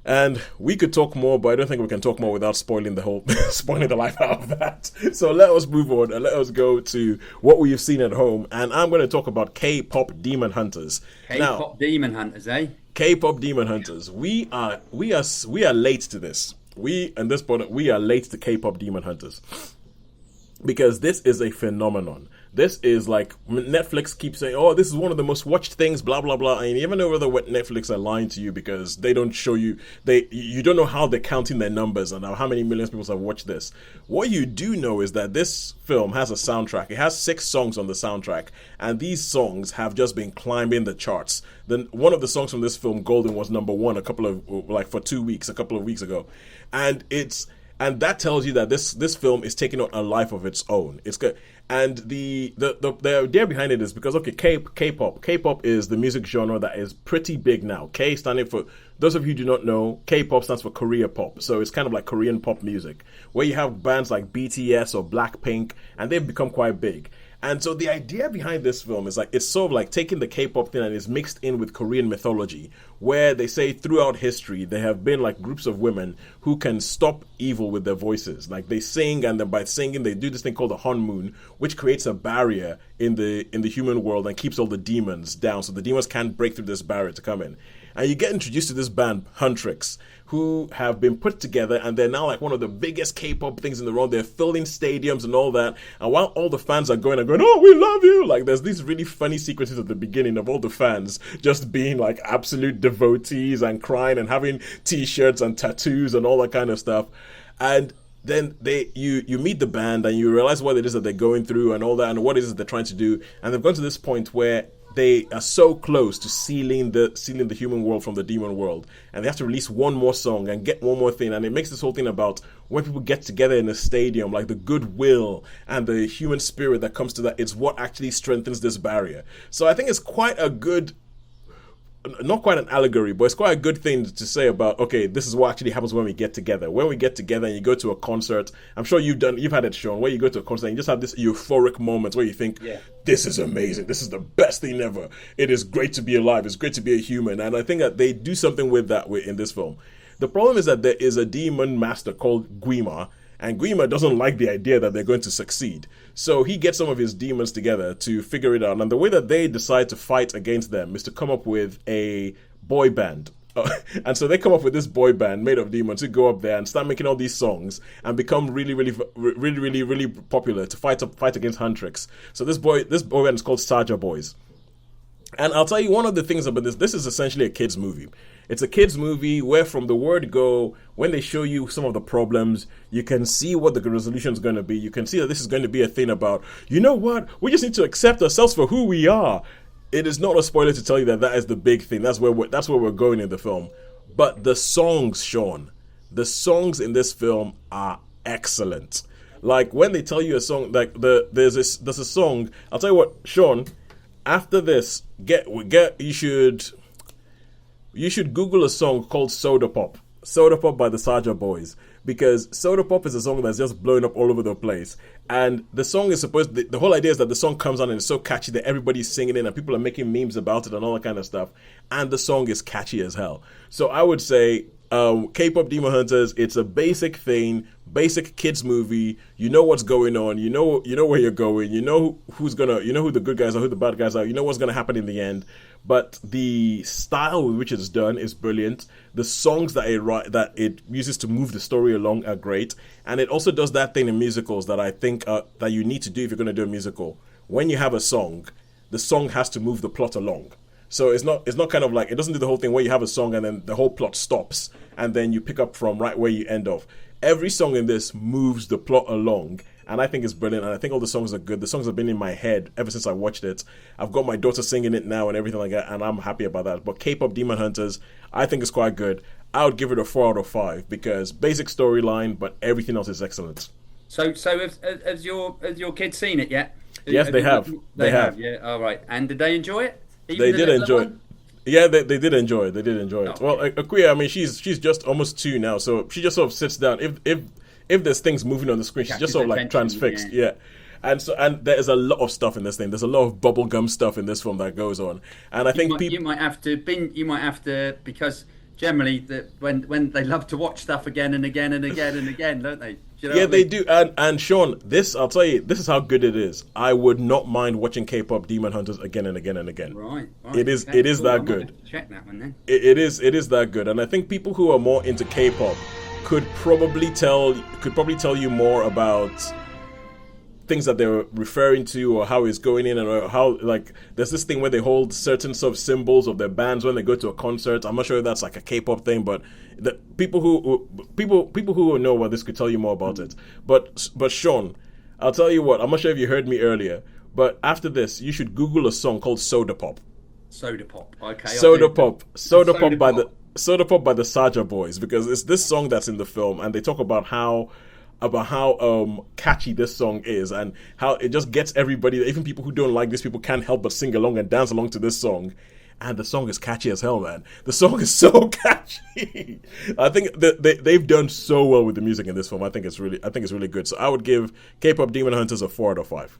And we could talk more, but I don't think we can talk more without spoiling the whole, spoiling the life out of that. So let us move on and let us go to what we've seen at home. And I'm going to talk about K-pop Demon Hunters. Now, K-pop demon hunters, eh? K-pop Demon Hunters. We are late to this. We and this product we are late to K-pop Demon Hunters because this is a phenomenon. This is like Netflix keeps saying, "Oh, this is one of the most watched things." Blah blah blah, and you never know whether what Netflix are lying to you because they don't show you. You don't know how they're counting their numbers and how many millions of people have watched this. What you do know is that this film has a soundtrack. It has 6 songs on the soundtrack, and these songs have just been climbing the charts. Then one of the songs from this film, Golden, was number one a couple of like for 2 weeks, a couple of weeks ago, and it's and that tells you that this film is taking on a life of its own. It's good, and the idea behind it is because okay, K-pop is the music genre that is pretty big now. K standing for those of you who do not know, K-pop stands for Korea pop, so it's kind of like Korean pop music, where you have bands like BTS or Blackpink, and they've become quite big. And so the idea behind this film is like it's sort of like taking the K-pop thing and it's mixed in with Korean mythology, where they say throughout history there have been like groups of women who can stop evil with their voices. Like they sing, and then by singing they do this thing called the Honmun, which creates a barrier in the human world and keeps all the demons down, so the demons can't break through this barrier to come in. And you get introduced to this band, Huntrix, who have been put together, and they're now like one of the biggest K-pop things in the world. They're filling stadiums and all that. And while all the fans are going, "Oh, we love you!" Like there's these really funny sequences at the beginning of all the fans just being like absolute devotees and crying and having T-shirts and tattoos and all that kind of stuff. And then you meet the band and you realize what it is that they're going through and all that, and what it is that they're trying to do. And they've gone to this point where they are so close to sealing the human world from the demon world, and they have to release one more song and get one more thing, and it makes this whole thing about when people get together in a stadium, like the goodwill and the human spirit that comes to that. It's what actually strengthens this barrier. So I think it's quite a good, not quite an allegory, but it's quite a good thing to say about, okay, this is what actually happens when we get together. When we get together and you go to a concert, I'm sure you've had it shown, where you go to a concert and you just have this euphoric moment where you think, Yeah. this is amazing, this is the best thing ever. It is great to be alive, it's great to be a human. And I think that they do something with that in this film. The problem is that there is a demon master called Guima, and Guima doesn't like the idea that they're going to succeed. So he gets some of his demons together to figure it out. And the way that they decide to fight against them is to come up with a boy band. And so they come up with this boy band made of demons who go up there and start making all these songs and become really popular to fight against Huntrix. So this boy band is called Saja Boys. And I'll tell you one of the things about this is essentially a kid's movie. It's a kid's movie where from the word go, when they show you some of the problems, you can see what the resolution is going to be. You can see that this is going to be a thing about, you know what, we just need to accept ourselves for who we are. It is not a spoiler to tell you that that is the big thing. That's where we're going in the film. But the songs, Sean, the songs in this film are excellent. Like when they tell you a song, like there's a song. I'll tell you what, Sean. After this, you should Google a song called Soda Pop. Soda Pop by the Saja Boys. Because Soda Pop is a song that's just blowing up all over the place. And the song is the whole idea is that the song comes on and it's so catchy that everybody's singing it and people are making memes about it and all that kind of stuff. And the song is catchy as hell. So I would say K-pop Demon Hunters, it's a basic thing, basic kids movie. You know what's going on. You know where you're going. You know who the good guys are, who the bad guys are. You know what's gonna happen in the end. But the style with which it's done is brilliant. The songs that it uses to move the story along are great, and it also does that thing in musicals that I think that you need to do if you're going to do a musical. When you have a song, the song has to move the plot along. So it's not kind of like, it doesn't do the whole thing where you have a song and then the whole plot stops and then you pick up from right where you end off. Every song in this moves the plot along, and I think it's brilliant, and I think all the songs are good. The songs have been in my head ever since I watched it. I've got my daughter singing it now and everything like that, and I'm happy about that. But K-pop Demon Hunters, I think it's quite good. I would give it a 4 out of 5 because basic storyline, but everything else is excellent. So has your kids seen it yet? Yes, they have. They have. Yeah. All right. And did they enjoy it? Even They the did littler enjoy it. one? Yeah, they did enjoy it. They did enjoy it. Oh, Well, okay. Akuya, I mean, she's just almost 2 now, so she just sort of sits down. If there's things moving on the screen, she's just Catches sort of like attention. transfixed. Yeah. Yeah. And there is a lot of stuff in this thing. There's a lot of bubblegum stuff in this film that goes on. And I think people You might have to because generally when they love to watch stuff again and again and again and again, don't they? Do you know Yeah, what I they mean? do. And Sean, this I'll tell you, this is how good it is. I would not mind watching K-pop Demon Hunters again and again and again. Right, right. It is Okay, it is cool. I that might good. have to check that one then. It is that good. And I think people who are more into K-pop could probably tell you more about things that they're referring to or how it's going in, and how, like, there's this thing where they hold certain sort of symbols of their bands when they go to a concert. I'm not sure if that's like a K-pop thing, but the people who know about this could tell you more about it. But Sean, I'll tell you what, I'm not sure if you heard me earlier, but after this you should Google a song called Soda Pop. Soda Pop. Okay. Soda Pop by Pop. the Soda Pop by the Saja Boys, because it's this song that's in the film, and they talk about how catchy this song is, and how it just gets everybody, even people who don't like this, people can't help but sing along and dance along to this song. And the song is catchy as hell, man. The song is so catchy. I think they've done so well with the music in this film. I think it's really good. So I would give K-pop Demon Hunters a 4 out of 5.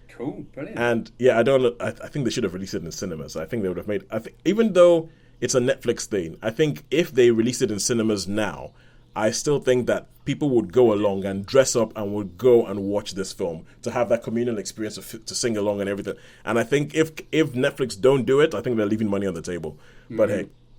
Cool, brilliant. And yeah, I think they should have released it in cinemas. I think they would have made. I think even though it's a Netflix thing, I think if they released it in cinemas now, I still think that people would go along and dress up and would go and watch this film to have that communal experience to sing along and everything. And I think if Netflix don't do it, I think they're leaving money on the table. But hey,